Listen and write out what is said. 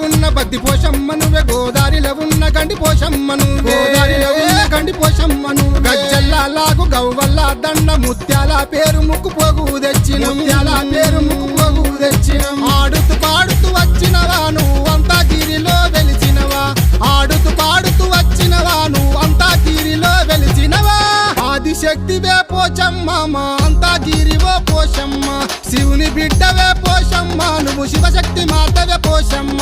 ఉన్న బద్ది పోషమ్మ నువ్వే గోదారిలో ఉన్న గండి పోషమ్మ నువ్వే గోదారిలో ఉన్న గండి పోషమ్మ నువ్వు గజ్జల్లా లాగు గవ్వల్ల దండ ముత్యాల పేరు ముక్కు పోగు తెచ్చిన ముత్యాల పేరు ముక్కు పోగు తెచ్చిన ఆడుతూ పాడుతూ వచ్చినవా నువ్వంతా గిరిలో వెలిచినవా ఆడుతూ పాడుతూ వచ్చినవా నువ్వంతా గిరిలో వెలిచినవా ఆదిశక్తివే పోచమ్మ మా అంతా గిరివో పోషమ్మ శివుని బిడ్డవే పోషమ్మ నువ్వు శివశక్తి మాతవే పోషమ్మ